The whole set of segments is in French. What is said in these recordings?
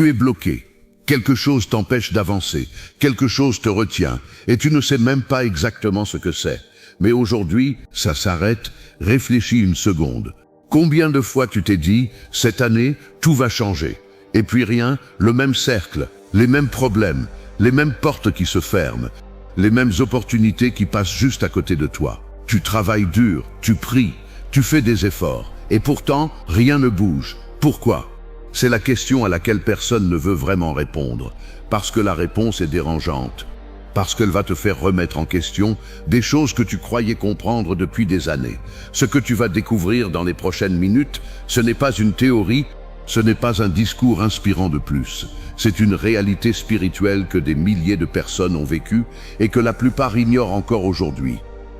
Tu es bloqué. Quelque chose t'empêche d'avancer, quelque chose te retient, et tu ne sais même pas exactement ce que c'est. Mais aujourd'hui, ça s'arrête, réfléchis une seconde. Combien de fois tu t'es dit, cette année, tout va changer? Et puis rien, le même cercle, les mêmes problèmes, les mêmes portes qui se ferment, les mêmes opportunités qui passent juste à côté de toi. Tu travailles dur, tu pries, tu fais des efforts, et pourtant, rien ne bouge. Pourquoi? C'est la question à laquelle personne ne veut vraiment répondre, parce que la réponse est dérangeante, parce qu'elle va te faire remettre en question des choses que tu croyais comprendre depuis des années. Ce que tu vas découvrir dans les prochaines minutes, ce n'est pas une théorie, ce n'est pas un discours inspirant de plus. C'est une réalité spirituelle que des milliers de personnes ont vécue et que la plupart ignorent encore aujourd'hui.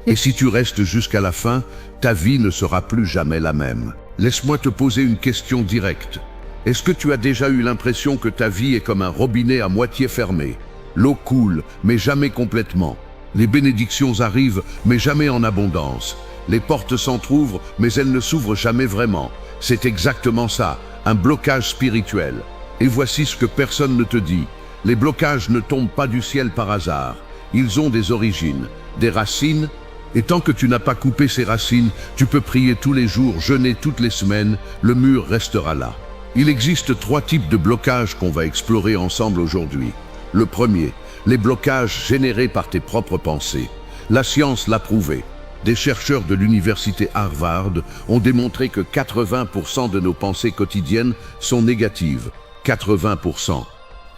Et si tu restes jusqu'à la fin, ta vie ne sera plus jamais la même. Laisse-moi te poser une question directe. Est-ce que tu as déjà eu l'impression que ta vie est comme un robinet à moitié fermé? L'eau coule, mais jamais complètement. Les bénédictions arrivent, mais jamais en abondance. Les portes s'entr'ouvrent, mais elles ne s'ouvrent jamais vraiment. C'est exactement ça, un blocage spirituel. Et voici ce que personne ne te dit. Les blocages ne tombent pas du ciel par hasard. Ils ont des origines, des racines, et tant que tu n'as pas coupé ces racines, tu peux prier tous les jours, jeûner toutes les semaines, le mur restera là. Il existe 3 types de blocages qu'on va explorer ensemble aujourd'hui. Le premier, les blocages générés par tes propres pensées. La science l'a prouvé. Des chercheurs de l'université Harvard ont démontré que 80% de nos pensées quotidiennes sont négatives. 80%.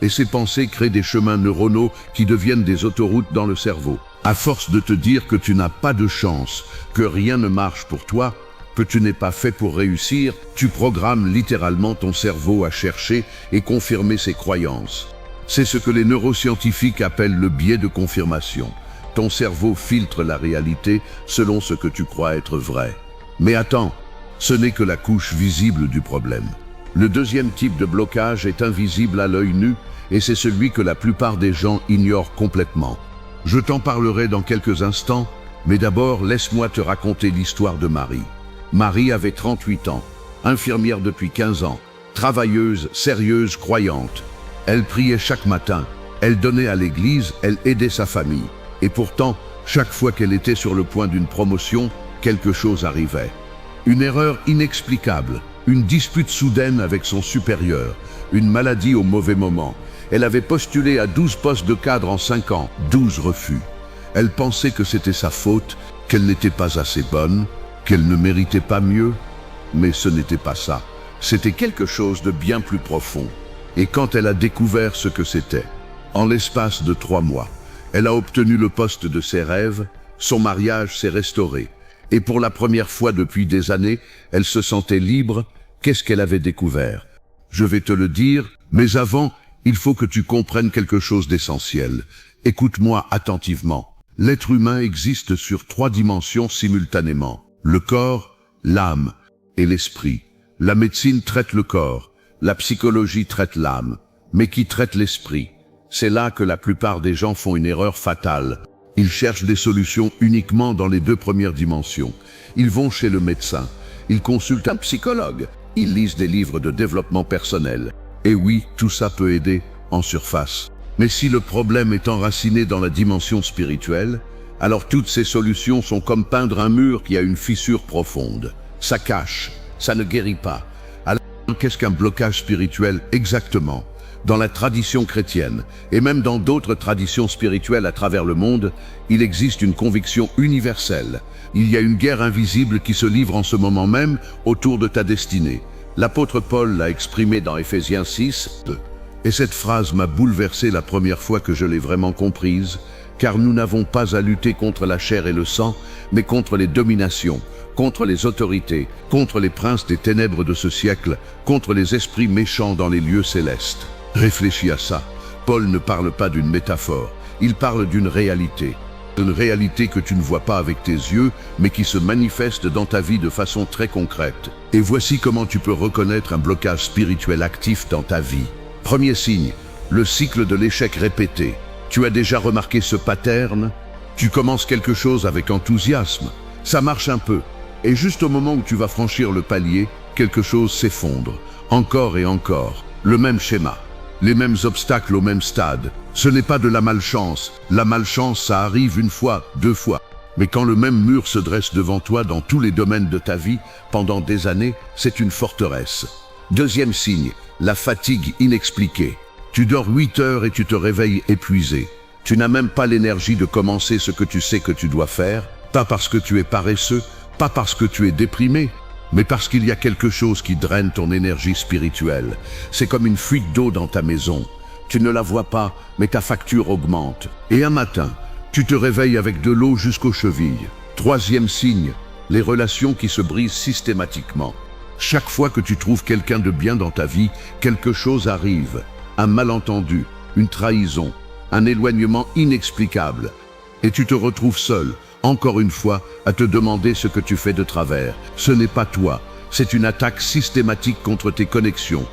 Et ces pensées créent des chemins neuronaux qui deviennent des autoroutes dans le cerveau. À force de te dire que tu n'as pas de chance, que rien ne marche pour toi, que tu n'es pas fait pour réussir, tu programmes littéralement ton cerveau à chercher et confirmer ses croyances. C'est ce que les neuroscientifiques appellent le biais de confirmation. Ton cerveau filtre la réalité selon ce que tu crois être vrai. Mais attends, ce n'est que la couche visible du problème. Le deuxième type de blocage est invisible à l'œil nu et c'est celui que la plupart des gens ignorent complètement. Je t'en parlerai dans quelques instants, mais d'abord laisse-moi te raconter l'histoire de Marie. Marie avait 38 ans, infirmière depuis 15 ans, travailleuse, sérieuse, croyante. Elle priait chaque matin, elle donnait à l'église, elle aidait sa famille. Et pourtant, chaque fois qu'elle était sur le point d'une promotion, quelque chose arrivait. Une erreur inexplicable, une dispute soudaine avec son supérieur, une maladie au mauvais moment. Elle avait postulé à 12 postes de cadre en 5 ans, 12 refus. Elle pensait que c'était sa faute, qu'elle n'était pas assez bonne, qu'elle ne méritait pas mieux. Mais ce n'était pas ça. C'était quelque chose de bien plus profond. Et quand elle a découvert ce que c'était, en l'espace de 3 mois, elle a obtenu le poste de ses rêves, son mariage s'est restauré. Et pour la première fois depuis des années, elle se sentait libre. Qu'est-ce qu'elle avait découvert? Je vais te le dire, mais avant, il faut que tu comprennes quelque chose d'essentiel. Écoute-moi attentivement. L'être humain existe sur 3 dimensions simultanément. Le corps, l'âme et l'esprit. La médecine traite le corps, la psychologie traite l'âme. Mais qui traite l'esprit? C'est là que la plupart des gens font une erreur fatale. Ils cherchent des solutions uniquement dans les 2 premières dimensions. Ils vont chez le médecin, ils consultent un psychologue, ils lisent des livres de développement personnel. Et oui, tout ça peut aider en surface. Mais si le problème est enraciné dans la dimension spirituelle, alors toutes ces solutions sont comme peindre un mur qui a une fissure profonde. Ça cache, ça ne guérit pas. Alors, qu'est-ce qu'un blocage spirituel exactement? Dans la tradition chrétienne, et même dans d'autres traditions spirituelles à travers le monde, il existe une conviction universelle. Il y a une guerre invisible qui se livre en ce moment même autour de ta destinée. L'apôtre Paul l'a exprimé dans Éphésiens 6, 2. Et cette phrase m'a bouleversé la première fois que je l'ai vraiment comprise, car nous n'avons pas à lutter contre la chair et le sang, mais contre les dominations, contre les autorités, contre les princes des ténèbres de ce siècle, contre les esprits méchants dans les lieux célestes. Réfléchis à ça. Paul ne parle pas d'une métaphore, il parle d'une réalité. Une réalité que tu ne vois pas avec tes yeux, mais qui se manifeste dans ta vie de façon très concrète. Et voici comment tu peux reconnaître un blocage spirituel actif dans ta vie. Premier signe, le cycle de l'échec répété. Tu as déjà remarqué ce pattern? Tu commences quelque chose avec enthousiasme, ça marche un peu, et juste au moment où tu vas franchir le palier, quelque chose s'effondre. Encore et encore, le même schéma. les mêmes obstacles au même stade. Ce n'est pas de la malchance. La malchance, ça arrive une fois, deux fois. Mais quand le même mur se dresse devant toi dans tous les domaines de ta vie, pendant des années, c'est une forteresse. Deuxième signe, la fatigue inexpliquée. Tu dors 8 heures et tu te réveilles épuisé. Tu n'as même pas l'énergie de commencer ce que tu sais que tu dois faire, pas parce que tu es paresseux, pas parce que tu es déprimé, mais parce qu'il y a quelque chose qui draine ton énergie spirituelle. C'est comme une fuite d'eau dans ta maison. Tu ne la vois pas, mais ta facture augmente. Et un matin, tu te réveilles avec de l'eau jusqu'aux chevilles. Troisième signe, les relations qui se brisent systématiquement. Chaque fois que tu trouves quelqu'un de bien dans ta vie, quelque chose arrive. Un malentendu, une trahison, un éloignement inexplicable. Et tu te retrouves seul, encore une fois, à te demander ce que tu fais de travers. Ce n'est pas toi, c'est une attaque systématique contre tes connexions.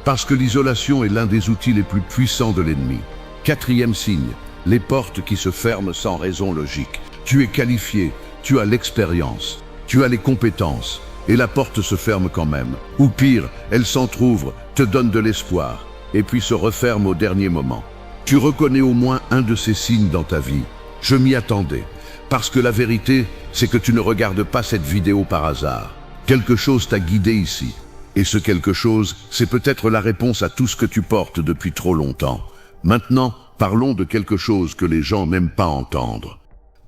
Parce que l'isolation est l'un des outils les plus puissants de l'ennemi. Quatrième signe, les portes qui se ferment sans raison logique. Tu es qualifié, tu as l'expérience, tu as les compétences, et la porte se ferme quand même. Ou pire, elle s'entrouvre, te donne de l'espoir, et puis se referme au dernier moment. Tu reconnais au moins un de ces signes dans ta vie. Je m'y attendais. Parce que la vérité, c'est que tu ne regardes pas cette vidéo par hasard. Quelque chose t'a guidé ici. Et ce quelque chose, c'est peut-être la réponse à tout ce que tu portes depuis trop longtemps. Maintenant, parlons de quelque chose que les gens n'aiment pas entendre.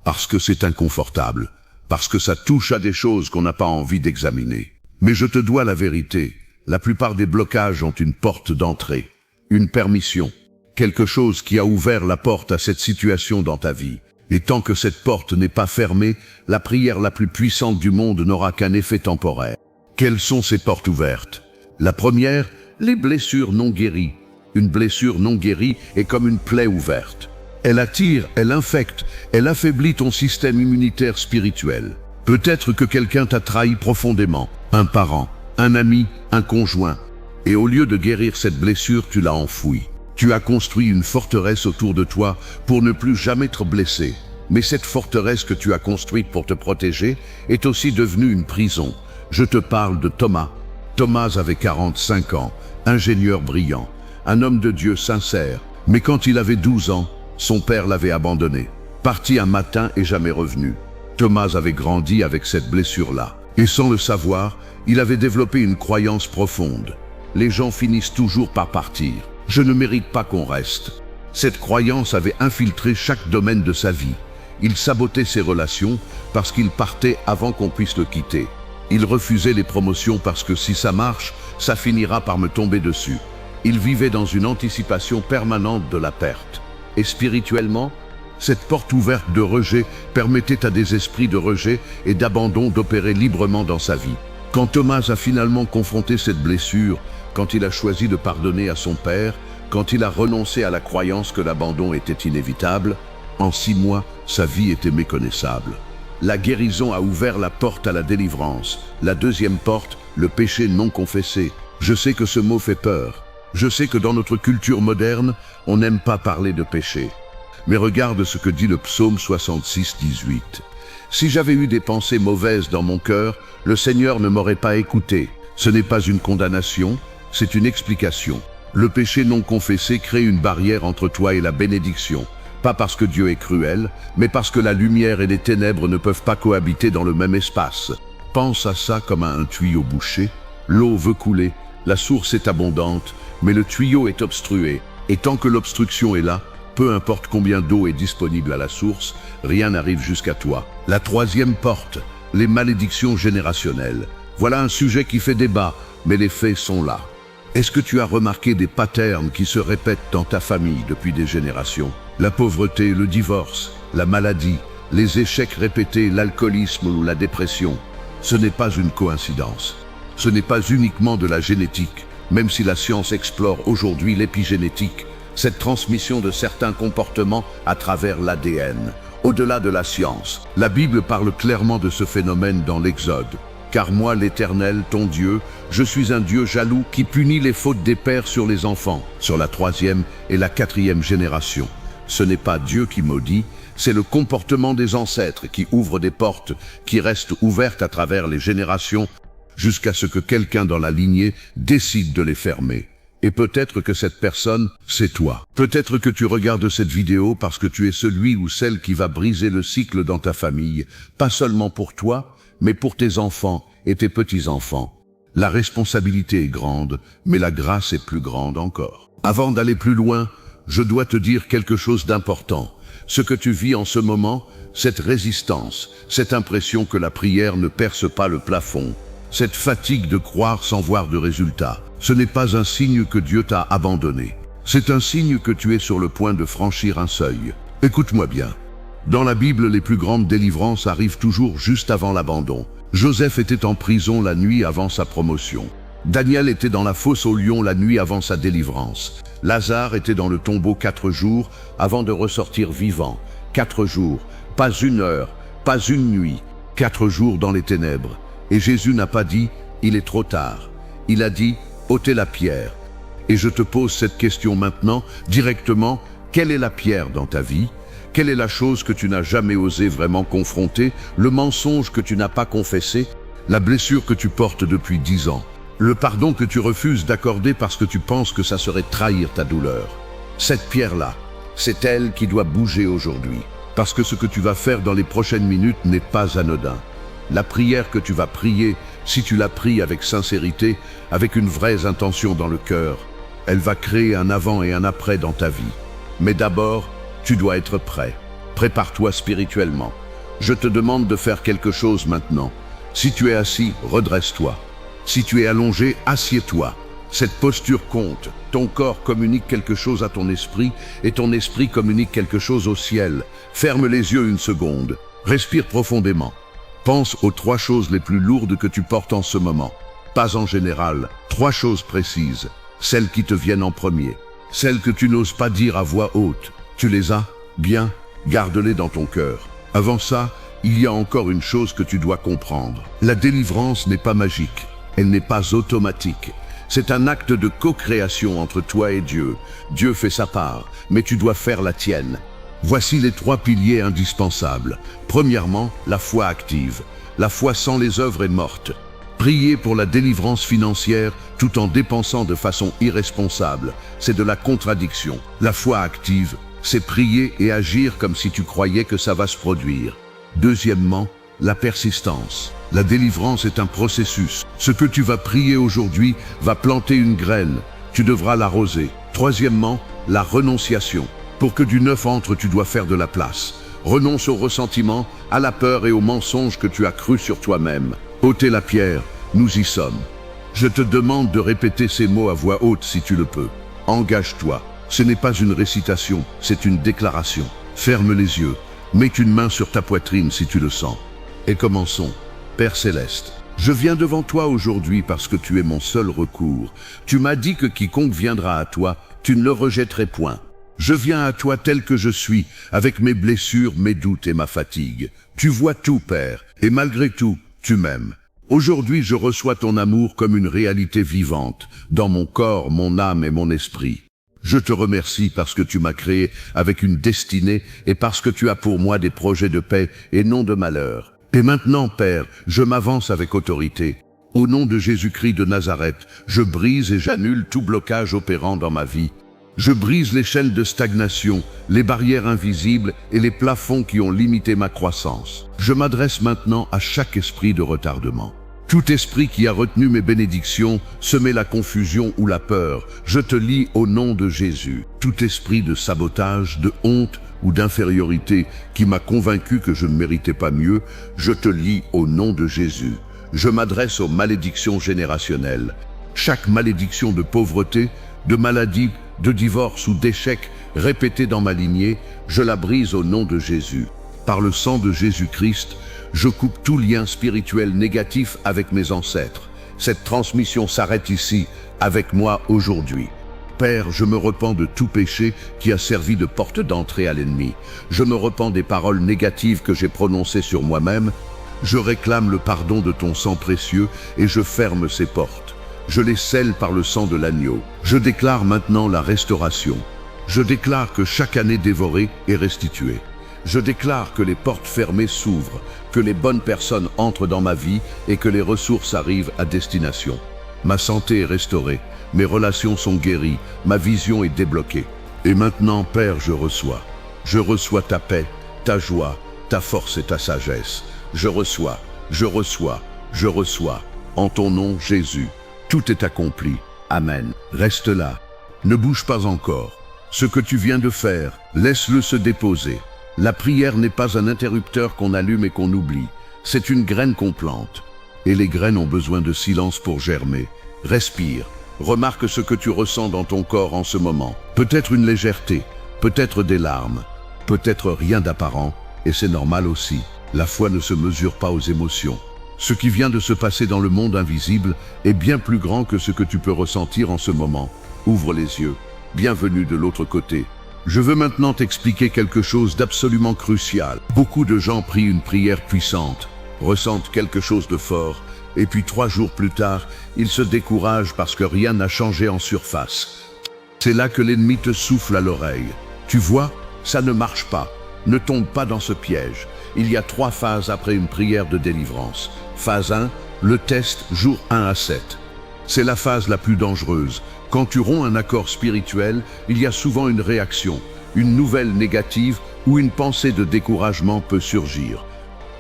Parce que c'est inconfortable. Parce que ça touche à des choses qu'on n'a pas envie d'examiner. Mais je te dois la vérité. La plupart des blocages ont une porte d'entrée. Une permission. Quelque chose qui a ouvert la porte à cette situation dans ta vie. Et tant que cette porte n'est pas fermée, la prière la plus puissante du monde n'aura qu'un effet temporaire. Quelles sont ces portes ouvertes? La première, les blessures non guéries. Une blessure non guérie est comme une plaie ouverte. Elle attire, elle infecte, elle affaiblit ton système immunitaire spirituel. Peut-être que quelqu'un t'a trahi profondément, un parent, un ami, un conjoint. Et au lieu de guérir cette blessure, tu l'as enfouie. Tu as construit une forteresse autour de toi pour ne plus jamais être blessé. Mais cette forteresse que tu as construite pour te protéger est aussi devenue une prison. Je te parle de Thomas. Thomas avait 45 ans, ingénieur brillant, un homme de Dieu sincère. Mais quand il avait 12 ans, son père l'avait abandonné. Parti un matin et jamais revenu. Thomas avait grandi avec cette blessure-là. Et sans le savoir, il avait développé une croyance profonde. Les gens finissent toujours par partir. Je ne mérite pas qu'on reste. Cette croyance avait infiltré chaque domaine de sa vie. Il sabotait ses relations parce qu'il partait avant qu'on puisse le quitter. Il refusait les promotions parce que si ça marche, ça finira par me tomber dessus. Il vivait dans une anticipation permanente de la perte. Et spirituellement, cette porte ouverte de rejet permettait à des esprits de rejet et d'abandon d'opérer librement dans sa vie. Quand Thomas a finalement confronté cette blessure, quand il a choisi de pardonner à son père, quand il a renoncé à la croyance que l'abandon était inévitable, en 6 mois, sa vie était méconnaissable. La guérison a ouvert la porte à la délivrance. La deuxième porte, le péché non confessé. Je sais que ce mot fait peur. Je sais que dans notre culture moderne, on n'aime pas parler de péché. Mais regarde ce que dit le psaume 66, 18. « Si j'avais eu des pensées mauvaises dans mon cœur, le Seigneur ne m'aurait pas écouté. Ce n'est pas une condamnation, c'est une explication. Le péché non confessé crée une barrière entre toi et la bénédiction. Pas parce que Dieu est cruel, mais parce que la lumière et les ténèbres ne peuvent pas cohabiter dans le même espace. Pense à ça comme à un tuyau bouché. L'eau veut couler, la source est abondante, mais le tuyau est obstrué. Et tant que l'obstruction est là, peu importe combien d'eau est disponible à la source, rien n'arrive jusqu'à toi. La troisième porte, les malédictions générationnelles. Voilà un sujet qui fait débat, mais les faits sont là. Est-ce que tu as remarqué des patterns qui se répètent dans ta famille depuis des générations? La pauvreté, le divorce, la maladie, les échecs répétés, l'alcoolisme ou la dépression. Ce n'est pas une coïncidence. Ce n'est pas uniquement de la génétique, même si la science explore aujourd'hui l'épigénétique, cette transmission de certains comportements à travers l'ADN. Au-delà de la science, la Bible parle clairement de ce phénomène dans l'Exode. Car moi, l'Éternel, ton Dieu, je suis un Dieu jaloux qui punit les fautes des pères sur les enfants, sur la 3e et la 4e génération. Ce n'est pas Dieu qui maudit, c'est le comportement des ancêtres qui ouvre des portes qui restent ouvertes à travers les générations jusqu'à ce que quelqu'un dans la lignée décide de les fermer. Et peut-être que cette personne, c'est toi. Peut-être que tu regardes cette vidéo parce que tu es celui ou celle qui va briser le cycle dans ta famille, pas seulement pour toi, mais pour tes enfants et tes petits-enfants. La responsabilité est grande, mais la grâce est plus grande encore. Avant d'aller plus loin, je dois te dire quelque chose d'important. Ce que tu vis en ce moment, cette résistance, cette impression que la prière ne perce pas le plafond, cette fatigue de croire sans voir de résultat, ce n'est pas un signe que Dieu t'a abandonné. C'est un signe que tu es sur le point de franchir un seuil. Écoute-moi bien. Dans la Bible, les plus grandes délivrances arrivent toujours juste avant l'abandon. Joseph était en prison la nuit avant sa promotion. Daniel était dans la fosse aux lions la nuit avant sa délivrance. Lazare était dans le tombeau 4 jours avant de ressortir vivant. 4 jours, pas une heure, pas une nuit. 4 jours dans les ténèbres. Et Jésus n'a pas dit « il est trop tard ». Il a dit « ôtez la pierre ». Et je te pose cette question maintenant, directement, quelle est la pierre dans ta vie ? Quelle est la chose que tu n'as jamais osé vraiment confronter, le mensonge que tu n'as pas confessé, la blessure que tu portes depuis 10 ans, le pardon que tu refuses d'accorder parce que tu penses que ça serait trahir ta douleur. Cette pierre-là, c'est elle qui doit bouger aujourd'hui, parce que ce que tu vas faire dans les prochaines minutes n'est pas anodin. La prière que tu vas prier, si tu la pries avec sincérité, avec une vraie intention dans le cœur, elle va créer un avant et un après dans ta vie. Mais d'abord, tu dois être prêt. Prépare-toi spirituellement. Je te demande de faire quelque chose maintenant. Si tu es assis, redresse-toi. Si tu es allongé, assieds-toi. Cette posture compte. Ton corps communique quelque chose à ton esprit et ton esprit communique quelque chose au ciel. Ferme les yeux une seconde. Respire profondément. Pense aux 3 choses les plus lourdes que tu portes en ce moment. Pas en général, 3 choses précises. Celles qui te viennent en premier. Celles que tu n'oses pas dire à voix haute. Tu les as ? Bien, garde-les dans ton cœur. Avant ça, il y a encore une chose que tu dois comprendre. La délivrance n'est pas magique. Elle n'est pas automatique. C'est un acte de co-création entre toi et Dieu. Dieu fait sa part, mais tu dois faire la tienne. Voici les 3 piliers indispensables. Premièrement, la foi active. La foi sans les œuvres est morte. Prier pour la délivrance financière tout en dépensant de façon irresponsable, c'est de la contradiction. La foi active, c'est prier et agir comme si tu croyais que ça va se produire. Deuxièmement, la persistance. La délivrance est un processus. Ce que tu vas prier aujourd'hui va planter une graine. Tu devras l'arroser. Troisièmement, la renonciation. Pour que du neuf entre, tu dois faire de la place. Renonce au ressentiment, à la peur et aux mensonges que tu as cru sur toi-même. Ôtez la pierre, nous y sommes. Je te demande de répéter ces mots à voix haute si tu le peux. Engage-toi. Ce n'est pas une récitation, c'est une déclaration. Ferme les yeux. Mets une main sur ta poitrine si tu le sens. Et commençons. Père Céleste, je viens devant toi aujourd'hui parce que tu es mon seul recours. Tu m'as dit que quiconque viendra à toi, tu ne le rejetterais point. Je viens à toi tel que je suis, avec mes blessures, mes doutes et ma fatigue. Tu vois tout, Père, et malgré tout, tu m'aimes. Aujourd'hui, je reçois ton amour comme une réalité vivante, dans mon corps, mon âme et mon esprit. Je te remercie parce que tu m'as créé avec une destinée et parce que tu as pour moi des projets de paix et non de malheur. Et maintenant, Père, je m'avance avec autorité. Au nom de Jésus-Christ de Nazareth, je brise et j'annule tout blocage opérant dans ma vie. Je brise les chaînes de stagnation, les barrières invisibles et les plafonds qui ont limité ma croissance. Je m'adresse maintenant à chaque esprit de retardement. Tout esprit qui a retenu mes bénédictions, semé la confusion ou la peur, je te lie au nom de Jésus. Tout esprit de sabotage, de honte ou d'infériorité qui m'a convaincu que je ne méritais pas mieux, je te lie au nom de Jésus. Je m'adresse aux malédictions générationnelles. Chaque malédiction de pauvreté, de maladie, de divorce ou d'échec répété dans ma lignée, je la brise au nom de Jésus. Par le sang de Jésus-Christ, je coupe tout lien spirituel négatif avec mes ancêtres. Cette transmission s'arrête ici, avec moi aujourd'hui. Père, je me repens de tout péché qui a servi de porte d'entrée à l'ennemi. Je me repens des paroles négatives que j'ai prononcées sur moi-même. Je réclame le pardon de ton sang précieux et je ferme ces portes. Je les scelle par le sang de l'agneau. Je déclare maintenant la restauration. Je déclare que chaque année dévorée est restituée. Je déclare que les portes fermées s'ouvrent, que les bonnes personnes entrent dans ma vie et que les ressources arrivent à destination. Ma santé est restaurée, mes relations sont guéries, ma vision est débloquée. Et maintenant, Père, je reçois ta paix, ta joie, ta force et ta sagesse. Je reçois. En ton nom, Jésus, tout est accompli. Amen. Reste là. Ne bouge pas encore. Ce que tu viens de faire, laisse-le se déposer. La prière n'est pas un interrupteur qu'on allume et qu'on oublie. C'est une graine qu'on plante. Et les graines ont besoin de silence pour germer. Respire. Remarque ce que tu ressens dans ton corps en ce moment. Peut-être une légèreté, peut-être des larmes, peut-être rien d'apparent, et c'est normal aussi. La foi ne se mesure pas aux émotions. Ce qui vient de se passer dans le monde invisible est bien plus grand que ce que tu peux ressentir en ce moment. Ouvre les yeux. Bienvenue de l'autre côté. Je veux maintenant t'expliquer quelque chose d'absolument crucial. Beaucoup de gens prient une prière puissante, ressentent quelque chose de fort, et puis 3 jours plus tard, ils se découragent parce que rien n'a changé en surface. C'est là que l'ennemi te souffle à l'oreille. Tu vois, ça ne marche pas. Ne tombe pas dans ce piège. Il y a 3 phases après une prière de délivrance. Phase 1, le test, jour 1 à 7. C'est la phase la plus dangereuse. Quand tu romps un accord spirituel, il y a souvent une réaction, une nouvelle négative ou une pensée de découragement peut surgir.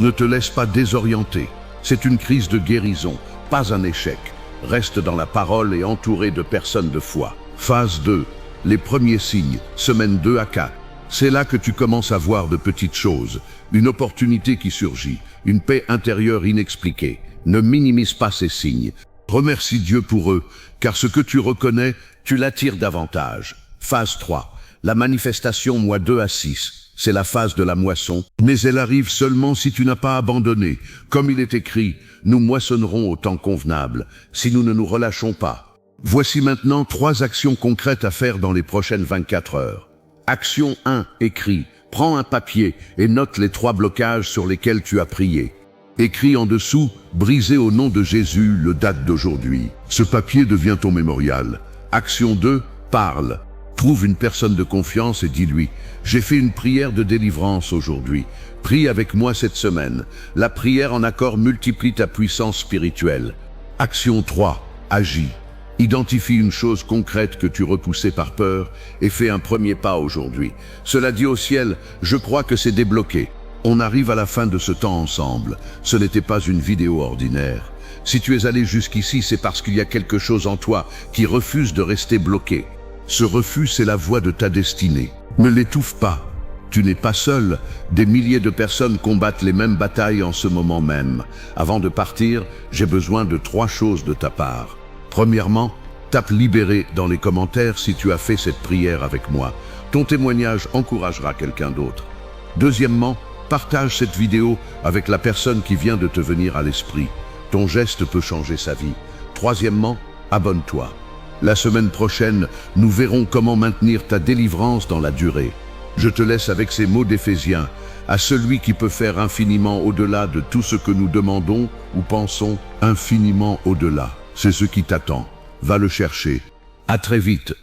Ne te laisse pas désorienter. C'est une crise de guérison, pas un échec. Reste dans la parole et entouré de personnes de foi. Phase 2, les premiers signes, semaine 2 à 4. C'est là que tu commences à voir de petites choses, une opportunité qui surgit, une paix intérieure inexpliquée. Ne minimise pas ces signes. Remercie Dieu pour eux, car ce que tu reconnais, tu l'attires davantage. Phase 3, la manifestation mois 2 à 6. C'est la phase de la moisson, mais elle arrive seulement si tu n'as pas abandonné. Comme il est écrit, nous moissonnerons au temps convenable, si nous ne nous relâchons pas. Voici maintenant 3 actions concrètes à faire dans les prochaines 24 heures. Action 1, écris. Prends un papier et note les 3 blocages sur lesquels tu as prié. Écris en dessous, brisez au nom de Jésus le date d'aujourd'hui. Ce papier devient ton mémorial. Action 2, parle. Trouve une personne de confiance et dis-lui, j'ai fait une prière de délivrance aujourd'hui. Prie avec moi cette semaine. La prière en accord multiplie ta puissance spirituelle. Action 3, agis. Identifie une chose concrète que tu repoussais par peur et fais un premier pas aujourd'hui. Cela dit au ciel, je crois que c'est débloqué. On arrive à la fin de ce temps ensemble. Ce n'était pas une vidéo ordinaire. Si tu es allé jusqu'ici, c'est parce qu'il y a quelque chose en toi qui refuse de rester bloqué. Ce refus, c'est la voie de ta destinée. Ne l'étouffe pas. Tu n'es pas seul. Des milliers de personnes combattent les mêmes batailles en ce moment même. Avant de partir, j'ai besoin de 3 choses de ta part. Premièrement, tape libéré dans les commentaires si tu as fait cette prière avec moi. Ton témoignage encouragera quelqu'un d'autre. Deuxièmement, partage cette vidéo avec la personne qui vient de te venir à l'esprit. Ton geste peut changer sa vie. Troisièmement, abonne-toi. La semaine prochaine, nous verrons comment maintenir ta délivrance dans la durée. Je te laisse avec ces mots d'Éphésiens. À celui qui peut faire infiniment au-delà de tout ce que nous demandons ou pensons, infiniment au-delà. C'est ce qui t'attend. Va le chercher. À très vite.